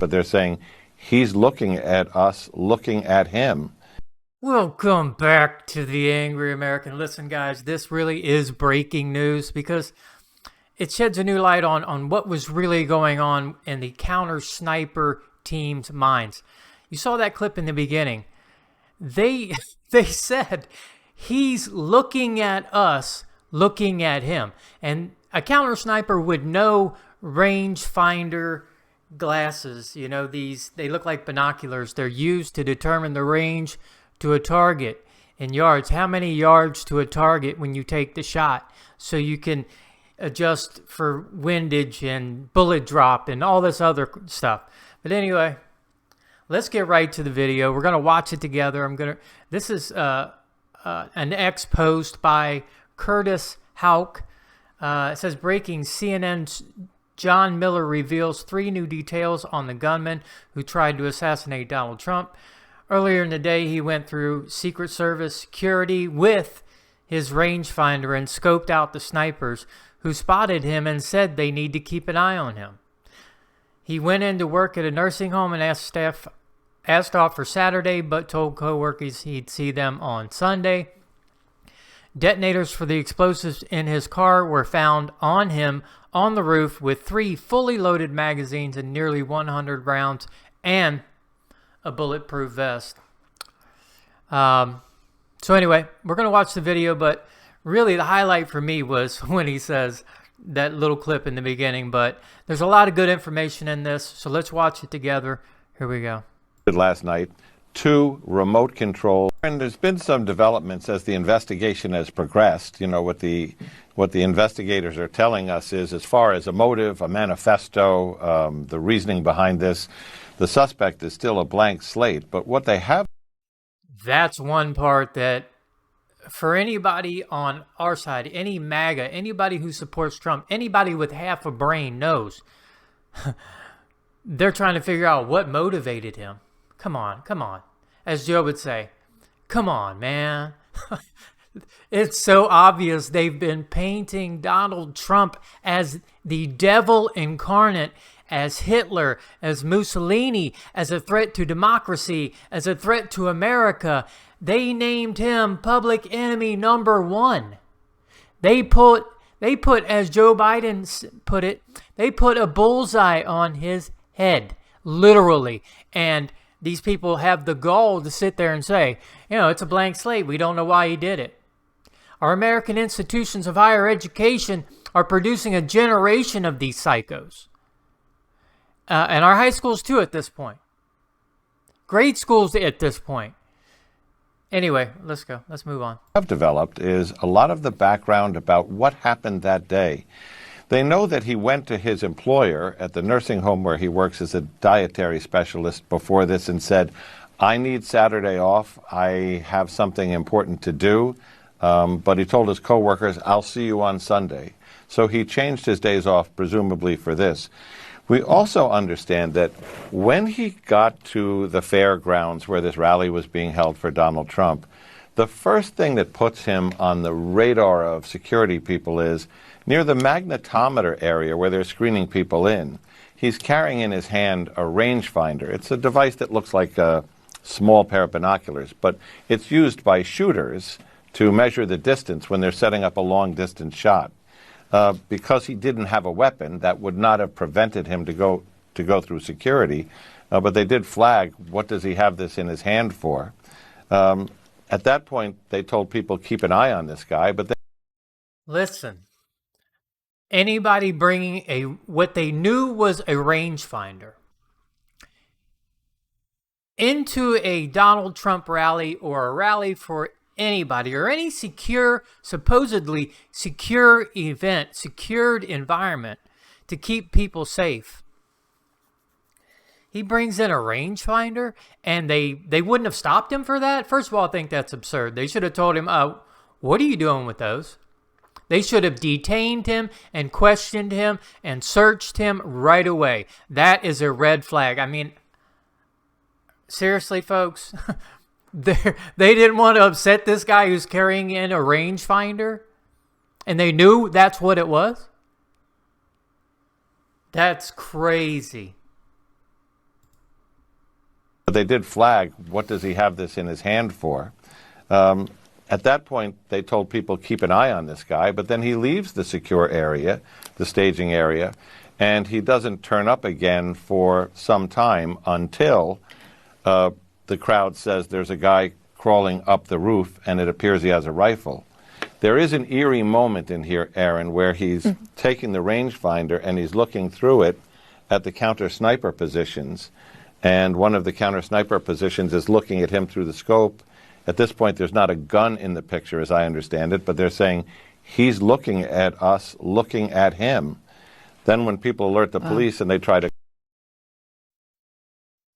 but they're saying he's looking at us, looking at him. Welcome back to the Angry American. Listen, guys, this really is breaking news because it sheds a new light on what was really going on in the counter sniper team's minds. You saw that clip in the beginning. They said he's looking at us, looking at him. And a counter sniper would know rangefinder glasses. You know, they look like binoculars. They're used to determine the range to a target in yards. How many yards to a target when you take the shot, so you can adjust for windage and bullet drop and all this other stuff. But anyway, let's get right to the video. We're going to watch it together. This is an X post by Curtis Houck. It says, breaking: CNN's John Miller reveals 3 new details on the gunman who tried to assassinate Donald Trump. Earlier in the day, he went through Secret Service security with his rangefinder and scoped out the snipers who spotted him and said they need to keep an eye on him. He went into work at a nursing home and asked off for Saturday, but told coworkers he'd see them on Sunday. Detonators for the explosives in his car were found on him on the roof, with 3 fully loaded magazines and nearly 100 rounds and a bulletproof vest. So anyway, we're going to watch the video, but really the highlight for me was when he says that little clip in the beginning, but there's a lot of good information in this, so let's watch it together. Here we go. Last night, 2 remote control, and there's been some developments as the investigation has progressed. You know, what the investigators are telling us is, as far as a motive, a manifesto, the reasoning behind this, the suspect is still a blank slate. But what they have... That's one part that, for anybody on our side, any MAGA, anybody who supports Trump, anybody with half a brain knows. They're trying to figure out what motivated him. Come on, come on. As Joe would say, come on, man. It's so obvious they've been painting Donald Trump as the devil incarnate, as Hitler, as Mussolini, as a threat to democracy, as a threat to America. They named him public enemy number 1. They put, as Joe Biden put it, they put a bullseye on his head, literally. And these people have the gall to sit there and say, you know, it's a blank slate. We don't know why he did it. Our American institutions of higher education are producing a generation of these psychos. And our high schools, too, at this point. Grade schools at this point. Anyway, let's go. Let's move on. Have developed is a lot of the background about what happened that day. They know that he went to his employer at the nursing home where he works as a dietary specialist before this and said, I need Saturday off. I have something important to do. But he told his coworkers, I'll see you on Sunday. So he changed his days off, presumably for this. We also understand that when he got to the fairgrounds where this rally was being held for Donald Trump, the first thing that puts him on the radar of security people is near the magnetometer area where they're screening people in. He's carrying in his hand a rangefinder. It's a device that looks like a small pair of binoculars, but it's used by shooters to measure the distance when they're setting up a long-distance shot. Because he didn't have a weapon, that would not have prevented him to go through security. But they did flag, what does he have this in his hand for? At that point, they told people, keep an eye on this guy. But listen, anybody bringing what they knew was a rangefinder into a Donald Trump rally or a rally for anybody or any supposedly secure event, secured environment to keep people safe. He brings in a rangefinder and they wouldn't have stopped him for that? First of all, I think that's absurd. They should have told him, what are you doing with those? They should have detained him and questioned him and searched him right away. That is a red flag. I mean, seriously, folks, they didn't want to upset this guy who's carrying in a rangefinder, and they knew that's what it was? That's crazy. But they did flag, what does he have this in his hand for? At that point, they told people, keep an eye on this guy, but then he leaves the secure area, the staging area, and he doesn't turn up again for some time until the crowd says there's a guy crawling up the roof and it appears he has a rifle. There is an eerie moment in here, Aaron, where he's taking the rangefinder and he's looking through it at the counter sniper positions, and one of the counter sniper positions is looking at him through the scope. At this point, there's not a gun in the picture, as I understand it, but they're saying he's looking at us, looking at him. Then when people alert the police and they try to...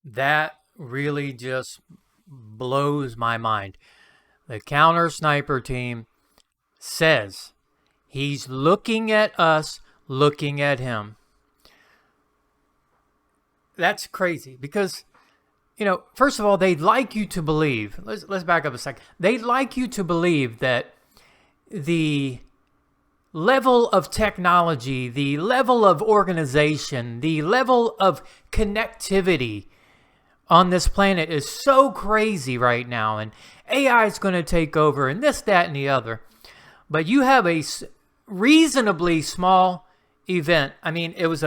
That really just blows my mind. The counter sniper team says he's looking at us, looking at him. That's crazy because, you know, first of all, they'd like you to believe, let's back up a second. They'd like you to believe that the level of technology, the level of organization, the level of connectivity on this planet is so crazy right now, and AI is going to take over, and this, that, and the other. But you have a reasonably small event. I mean, it was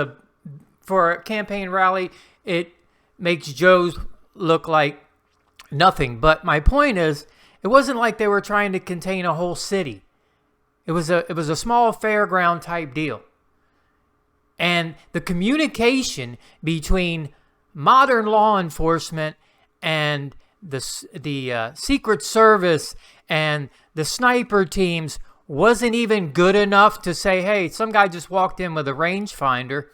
for a campaign rally, it makes Joe's look like nothing. But my point is, it wasn't like they were trying to contain a whole city. It was a small fairground type deal. And the communication between modern law enforcement and the Secret Service and the sniper teams wasn't even good enough to say, hey, some guy just walked in with a rangefinder.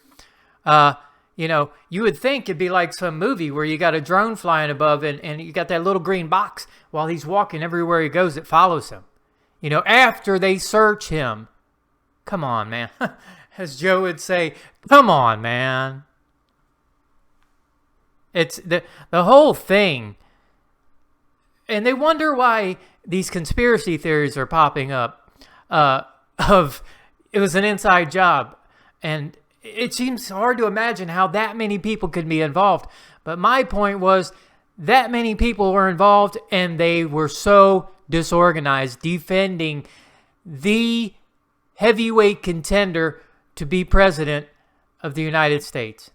You know, you would think it'd be like some movie where you got a drone flying above and you got that little green box while he's walking everywhere he goes, it follows him. You know, after they search him. Come on, man. As Joe would say, come on, man. It's the whole thing. And they wonder why these conspiracy theories are popping up of it was an inside job. And it seems hard to imagine how that many people could be involved. But my point was that many people were involved and they were so disorganized defending the heavyweight contender to be president of the United States.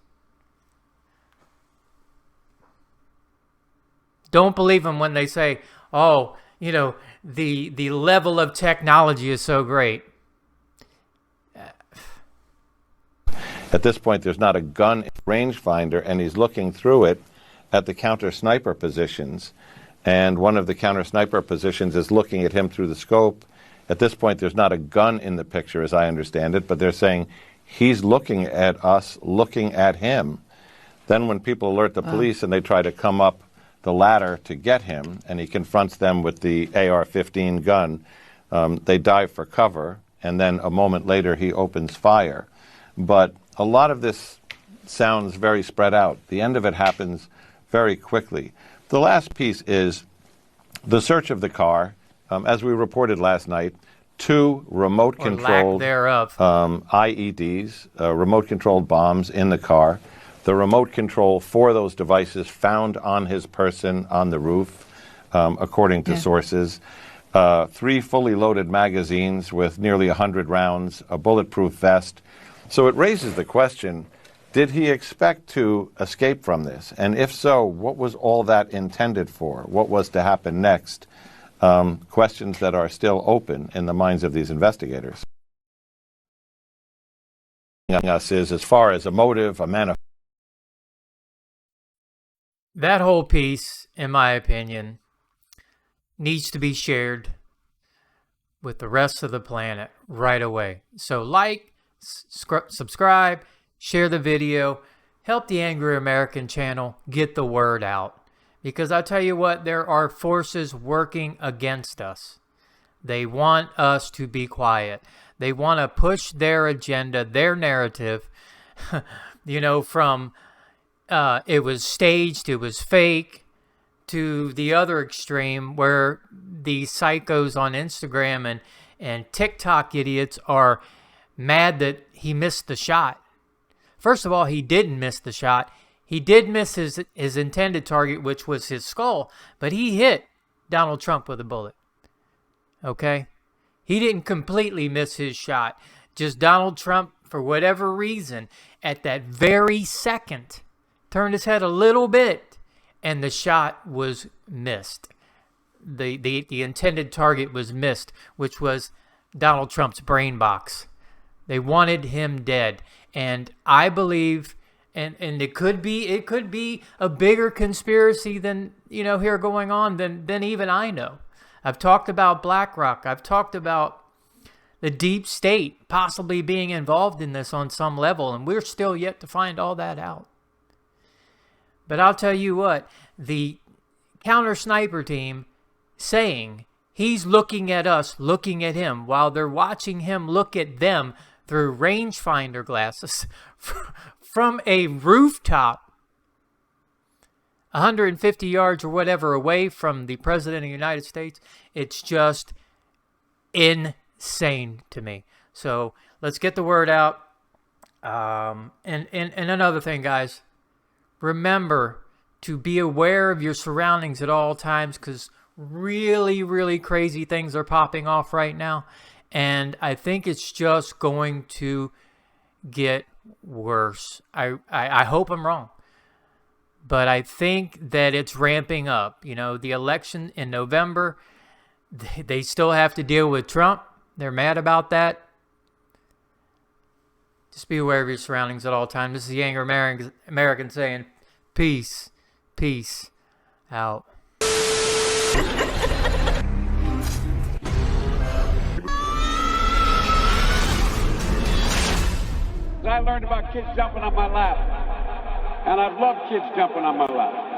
Don't believe them when they say, oh, you know, the level of technology is so great. At this point, there's not a gun rangefinder, and he's looking through it at the counter sniper positions, and one of the counter sniper positions is looking at him through the scope. At this point, there's not a gun in the picture, as I understand it, but they're saying he's looking at us, looking at him. Then when people alert the police and they try to come up the ladder to get him, and he confronts them with the AR-15 gun, they dive for cover, and then a moment later he opens fire. But a lot of this sounds very spread out. The end of it happens very quickly. The last piece is the search of the car. As we reported last night, 2 remote-controlled IEDs, remote-controlled bombs in the car. The remote control for those devices found on his person on the roof, according to sources. 3 fully loaded magazines with nearly 100 rounds, a bulletproof vest. So it raises the question, did he expect to escape from this? And if so, what was all that intended for? What was to happen next? Questions that are still open in the minds of these investigators. Us is as far as a motive, a manifesto. That whole piece, in my opinion, needs to be shared with the rest of the planet right away. So like, subscribe, share the video, help the Angry American channel get the word out. Because I tell you what, there are forces working against us. They want us to be quiet. They want to push their agenda, their narrative, you know, from it was staged, it was fake, to the other extreme where the psychos on Instagram and TikTok idiots are mad that he missed the shot. First of all, he didn't miss the shot. He did miss his intended target, which was his skull, but he hit Donald Trump with a bullet. Okay? He didn't completely miss his shot. Just Donald Trump, for whatever reason, at that very second, turned his head a little bit, and the shot was missed. The intended target was missed, which was Donald Trump's brain box. They wanted him dead. And I believe, and it could be a bigger conspiracy than, here going on than even I know. I've talked about BlackRock. I've talked about the deep state possibly being involved in this on some level, and we're still yet to find all that out. But I'll tell you what, the counter sniper team saying he's looking at us, looking at him, while they're watching him look at them through rangefinder glasses from a rooftop 150 yards or whatever away from the President of the United States. It's just insane to me. So let's get the word out. And another thing, guys, remember to be aware of your surroundings at all times, because really, really crazy things are popping off right now. And I think it's just going to get worse. I hope I'm wrong. But I think that it's ramping up. The election in November, they still have to deal with Trump. They're mad about that. Just be aware of your surroundings at all times. This is the Angry American saying, peace, peace out. I learned about kids jumping on my lap, and I love kids jumping on my lap.